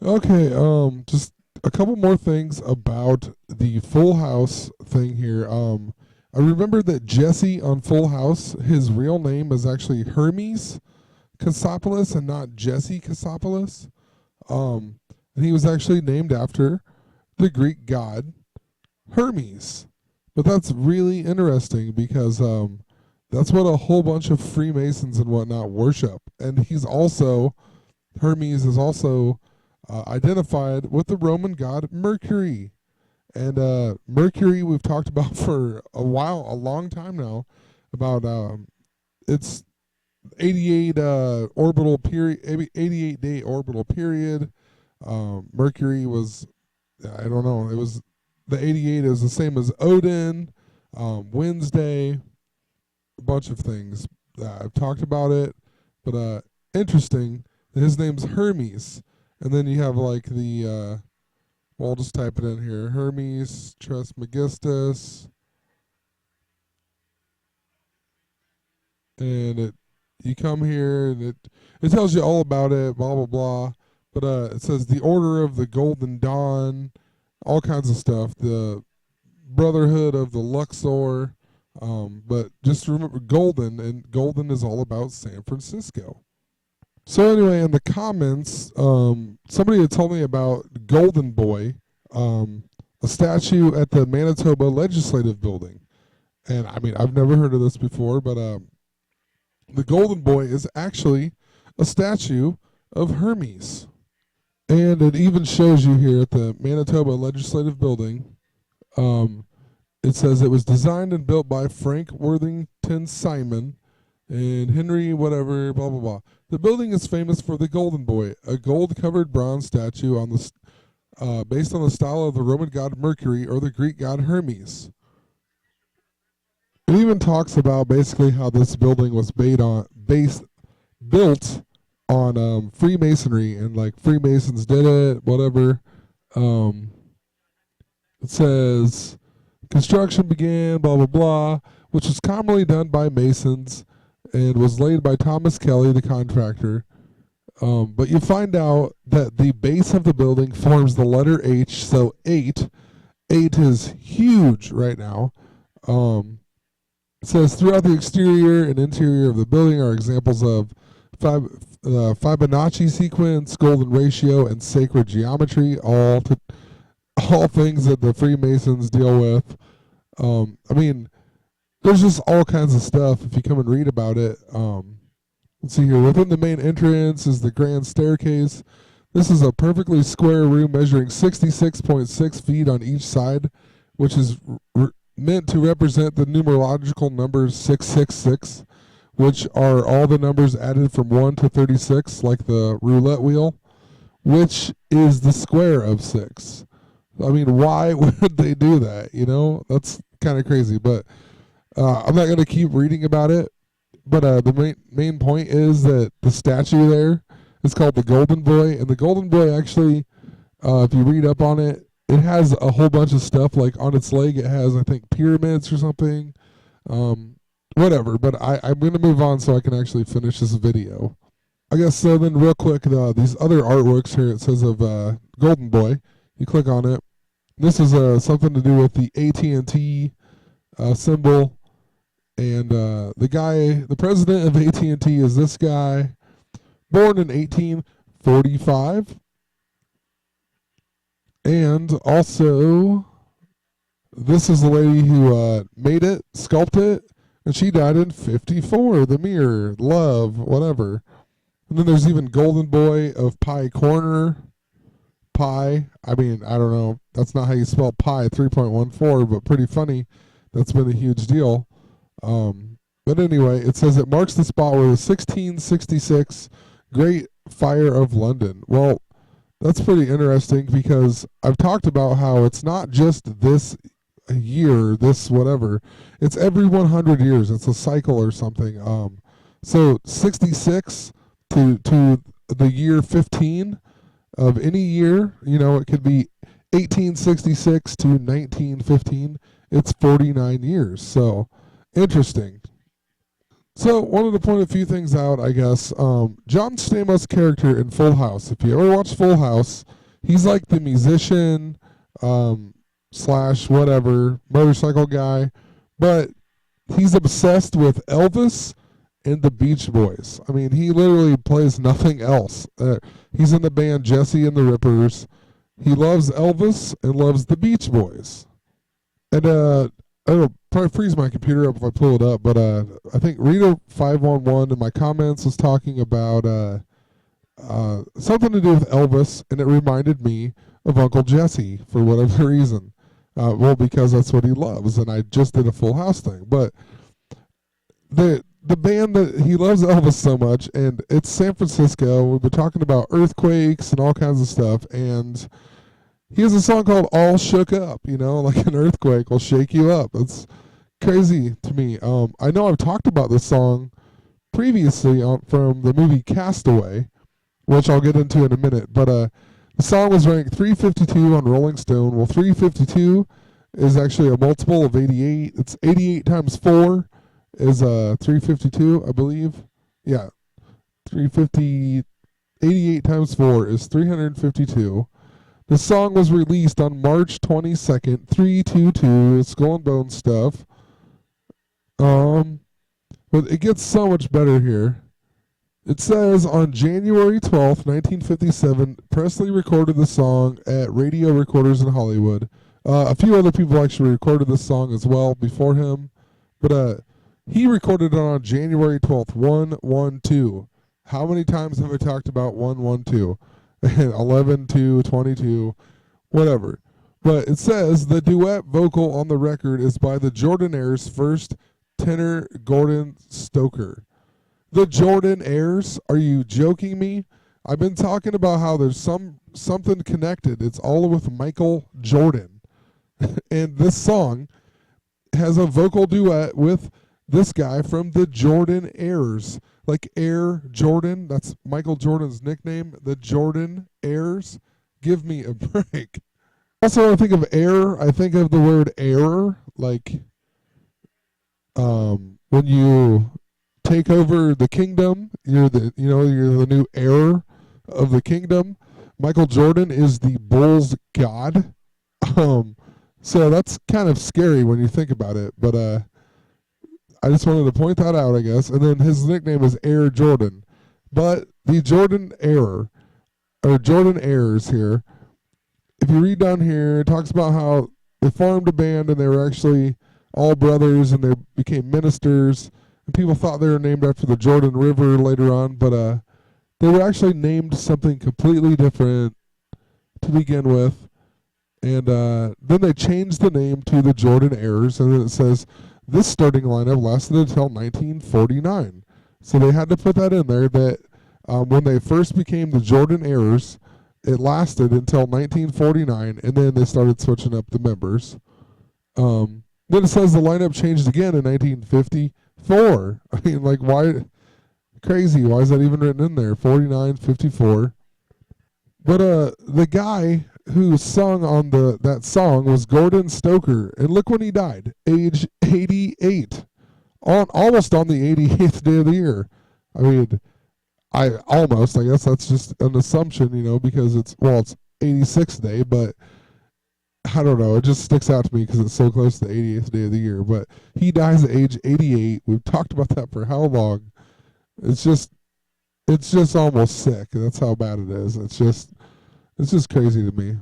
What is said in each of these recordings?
Okay, just a couple more things about the Full House thing here. I remember that Jesse on Full House, his real name is actually Hermes Casopoulos and not Jesse Casopoulos. Um, and he was actually named after the Greek god Hermes. But that's really interesting because that's what a whole bunch of Freemasons and whatnot worship. And Hermes is also identified with the Roman god Mercury. And Mercury, we've talked about for a long time now, about its 88 orbital period, 88-day orbital period. Mercury was, I don't know, it was the 88 is the same as Odin, Wednesday, a bunch of things. I've talked about it, but interesting. His name's Hermes, and then you have like well, I'll just type it in here: Hermes Trismegistus, and you come here and it tells you all about it, blah blah blah. But it says the Order of the Golden Dawn, all kinds of stuff. The Brotherhood of the Luxor. But just remember Golden, and Golden is all about San Francisco. So anyway, in the comments, somebody had told me about Golden Boy, a statue at the Manitoba Legislative Building, and I mean I've never heard of this before, but the Golden Boy is actually a statue of Hermes, and it even shows you here at the Manitoba Legislative Building. It says it was designed and built by Frank Worthington Simon and Henry whatever, blah blah blah. The building is famous for the Golden Boy, a gold-covered bronze statue based on the style of the Roman god Mercury or the Greek god Hermes. It even talks about basically how this building was built on Freemasonry, and like Freemasons did it, whatever. Um, it says construction began, blah blah blah, which was commonly done by masons and was laid by Thomas Kelly, the contractor. But you find out that the base of the building forms the letter H, so eight. Eight is huge right now. It says throughout the exterior and interior of the building are examples of Fibonacci sequence, golden ratio, and sacred geometry, all things that the Freemasons deal with. I mean, there's just all kinds of stuff if you come and read about it. Let's see here. Within the main entrance is the grand staircase. This is a perfectly square room measuring 66.6 feet on each side, which is meant to represent the numerological numbers 666, which are all the numbers added from 1 to 36, like the roulette wheel, which is the square of 6. I mean, why would they do that? You know, that's kind of crazy. But I'm not going to keep reading about it. But the main point is that the statue there is called the Golden Boy. And the Golden Boy actually, if you read up on it, it has a whole bunch of stuff. Like on its leg, it has, I think, pyramids or something. Whatever. But I'm going to move on so I can actually finish this video. I guess so. Then real quick, these other artworks here, it says of Golden Boy. You click on it. This is something to do with the AT&T symbol, and the president of AT&T is this guy, born in 1845, and also this is the lady who made it, sculpted it, and she died in 54. The mirror, love, whatever. And then there's even Golden Boy of Pie Corner. Pi, I mean, I don't know. That's not how you spell pi, 3.14, but pretty funny. That's been a huge deal. But anyway, it says it marks the spot where the 1666 Great Fire of London. Well, that's pretty interesting because I've talked about how it's not just this year, this whatever. It's every 100 years. It's a cycle or something. So 66 to the year 15 of any year, you know, it could be 1866 to 1915. It's 49 years. So interesting. So wanted to point a few things out, I guess. John Stamos' character in Full House. If you ever watch Full House, he's like the musician slash whatever motorcycle guy, but he's obsessed with Elvis and the Beach Boys. I mean, he literally plays nothing else. He's in the band Jesse and the Rippers. He loves Elvis and loves the Beach Boys. And it'll probably freeze my computer up if I pull it up, but I think Rita511 in my comments was talking about something to do with Elvis, and it reminded me of Uncle Jesse for whatever reason. Well, because that's what he loves, and I just did a Full House thing. But the band that he loves Elvis so much, and it's San Francisco. We've been talking about earthquakes and all kinds of stuff, and he has a song called "All Shook Up." You know, like an earthquake will shake you up. It's crazy to me. I know I've talked about this song previously from the movie Castaway, which I'll get into in a minute. But the song was ranked 352 on Rolling Stone. Well, 352 is actually a multiple of 88. It's 88 times 4 is 352, I believe. Yeah, 350. 88 times 4 is 352. The song was released on March 22nd, 322. It's Skull and Bones stuff. But it gets so much better here. It says on January 12th, 1957, Presley recorded the song at Radio Recorders in Hollywood. A few other people actually recorded this song as well before him, but he recorded it on January 12th, 112. How many times have I talked about 112? 11, 2, 22, whatever. But it says the duet vocal on the record is by the Jordanaires' first tenor, Gordon Stoker. The Jordanaires? Are you joking me? I've been talking about how there's something connected. It's all with Michael Jordan. And this song has a vocal duet with this guy from the Jordanaires. Like Air Jordan, that's Michael Jordan's nickname. The Jordanaires. Give me a break. Also, when I think of air, I think of the word error, like when you take over the kingdom, you're the new heir of the kingdom. Michael Jordan is the Bulls god. So that's kind of scary when you think about it, but I just wanted to point that out, I guess. And then his nickname is Air Jordan. But the Jordan Air, or Jordanaires here, if you read down here, it talks about how they formed a band and they were actually all brothers and they became ministers. And people thought they were named after the Jordan River later on, but they were actually named something completely different to begin with. And then they changed the name to the Jordanaires, and then it says this starting lineup lasted until 1949. So they had to put that in there that when they first became the Jordanaires, it lasted until 1949, and then they started switching up the members. Then it says the lineup changed again in 1954. I mean, like, why? Crazy. Why is that even written in there? 49, 54. But the guy who sung on that song was Gordon Stoker, and look when he died, age 88, almost on the 88th day of the year. I mean, I guess that's just an assumption, because it's 86th day, but I don't know, it just sticks out to me because it's so close to the 88th day of the year. But he dies at age 88. We've talked about that for how long? It's just almost sick. That's how bad it is. It's just crazy to me.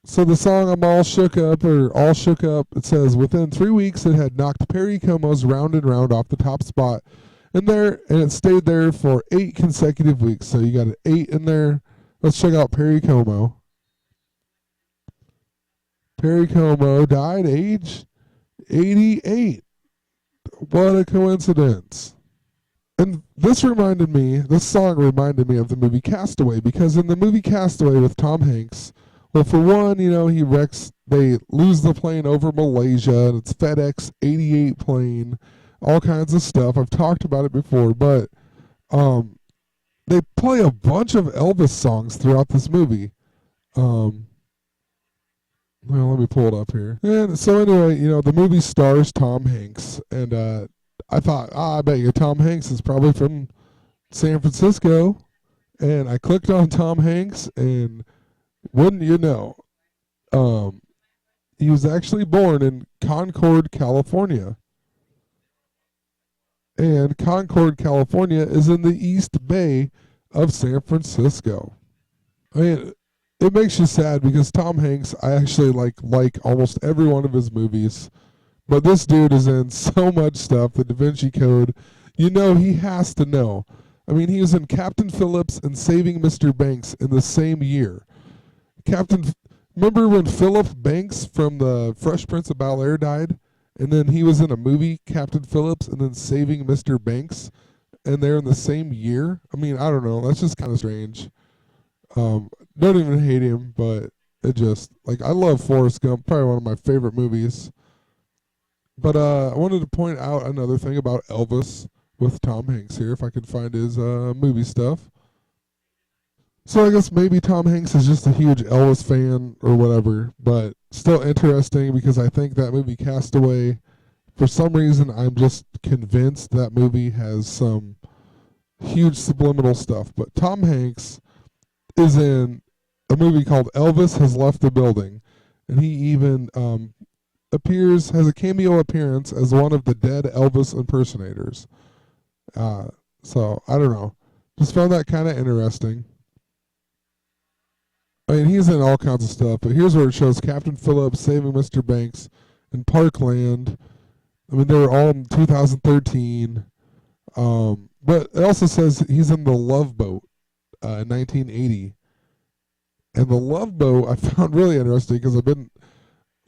So the song I'm All Shook Up, it says, within 3 weeks it had knocked Perry Como's Round and Round off the top spot. And it stayed there for 8 consecutive weeks. So you got an 8 in there. Let's check out Perry Como. Perry Como died age 88. What a coincidence. And this song reminded me of the movie Castaway, because in the movie Castaway with Tom Hanks, well, for one, they lose the plane over Malaysia, and it's FedEx 88 plane, all kinds of stuff. I've talked about it before, but they play a bunch of Elvis songs throughout this movie. Well, let me pull it up here. And so anyway, the movie stars Tom Hanks, and I thought, I bet you Tom Hanks is probably from San Francisco. And I clicked on Tom Hanks, and Wouldn't you know? Um, he was actually born in Concord, California. And Concord, California is in the East Bay of San Francisco. I mean, it makes you sad because Tom Hanks, I actually like almost every one of his movies, but this dude is in so much stuff. The Da Vinci Code, you know, he has to know. I mean, he was in Captain Phillips and Saving Mr. Banks in the same year. Captain, remember when Philip Banks from the Fresh Prince of Bel Air died, and then he was in a movie, Captain Phillips, and then Saving Mr. Banks, and they're in the same year. I mean, I don't know. That's just kind of strange. Don't even hate him, but it just like I love Forrest Gump, probably one of my favorite movies. But I wanted to point out another thing about Elvis with Tom Hanks here, if I can find his movie stuff. So I guess maybe Tom Hanks is just a huge Elvis fan or whatever, but still interesting because I think that movie Castaway, for some reason, I'm just convinced that movie has some huge subliminal stuff. But Tom Hanks is in a movie called Elvis Has Left the Building, and he even has a cameo appearance as one of the dead Elvis impersonators. Uh, so I don't know, just found that kind of interesting. I mean, he's in all kinds of stuff, but here's where it shows Captain Phillips, Saving Mr. Banks, and Parkland. I mean, they were all in 2013. But it also says he's in the Love Boat in 1980. And the Love Boat I found really interesting because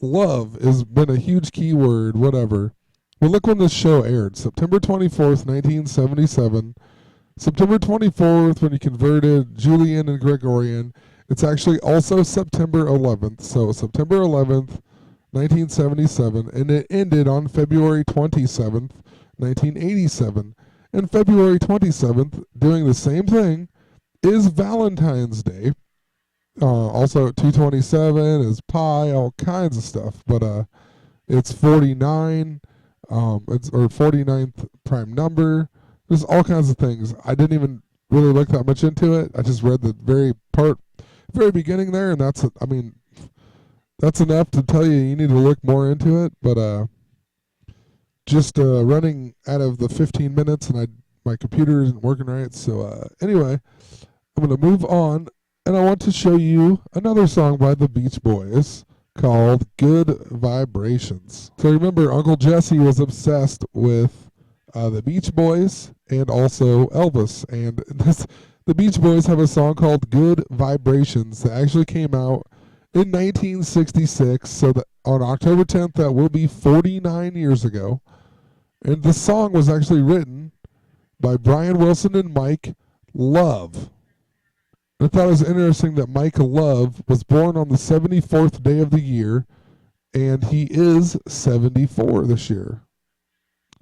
love has been a huge keyword, whatever. Well, look when this show aired September 24th, 1977. September 24th, when he converted Julian and Gregorian. It's actually also September 11th. So September 11th, 1977. And it ended on February 27th, 1987. And February 27th, doing the same thing, is Valentine's Day. Also, 227 is pi, all kinds of stuff. But it's 49. It's or 49th prime number. There's all kinds of things. I didn't even really look that much into it. I just read the very beginning there, and I mean, that's enough to tell you need to look more into it. But just running out of the 15 minutes, and my computer isn't working right. So anyway, I'm gonna move on, and I want to show you another song by the Beach Boys called "Good Vibrations." So remember, Uncle Jesse was obsessed with the Beach Boys and also Elvis, and the Beach Boys have a song called "Good Vibrations" that actually came out in 1966. So that on October 10th, that will be 49 years ago. And the song was actually written by Brian Wilson and Mike Love. I thought it was interesting that Mike Love was born on the 74th day of the year, and he is 74 this year.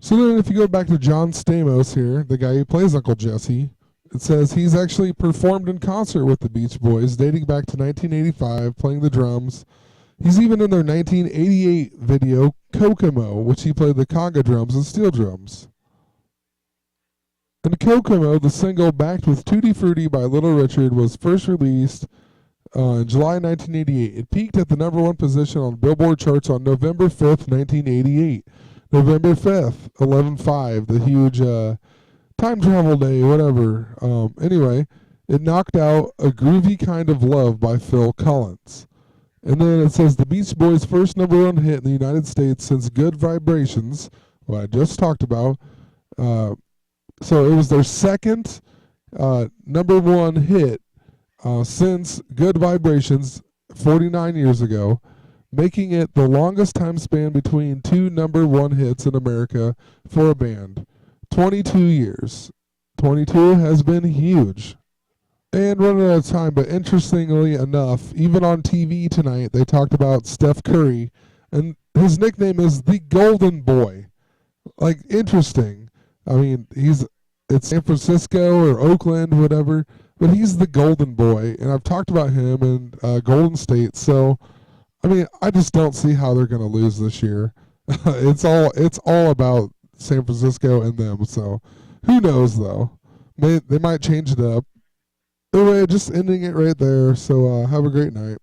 So then if you go back to John Stamos here, the guy who plays Uncle Jesse, it says he's actually performed in concert with the Beach Boys dating back to 1985, playing the drums. He's even in their 1988 video, Kokomo, which he played the conga drums and steel drums. And Kokomo, the single backed with Tutti Frutti by Little Richard, was first released in July 1988. It peaked at the number one position on Billboard charts on November 5th, 1988. November 5th, 11/5, the huge time travel day, whatever. Anyway, it knocked out A Groovy Kind of Love by Phil Collins. And then it says the Beach Boys' first number one hit in the United States since Good Vibrations, what I just talked about. So it was their second number one hit since Good Vibrations 49 years ago, making it the longest time span between two number one hits in America for a band. 22 years. 22 has been huge. And running out of time, but interestingly enough, even on TV tonight, they talked about Steph Curry, and his nickname is the Golden Boy. Like, interesting. I mean, it's San Francisco or Oakland, whatever, but he's the Golden Boy, and I've talked about him in Golden State. So, I mean, I just don't see how they're going to lose this year. It's all about San Francisco and them. So, who knows though? They might change it up. Anyway, just ending it right there. So have a great night.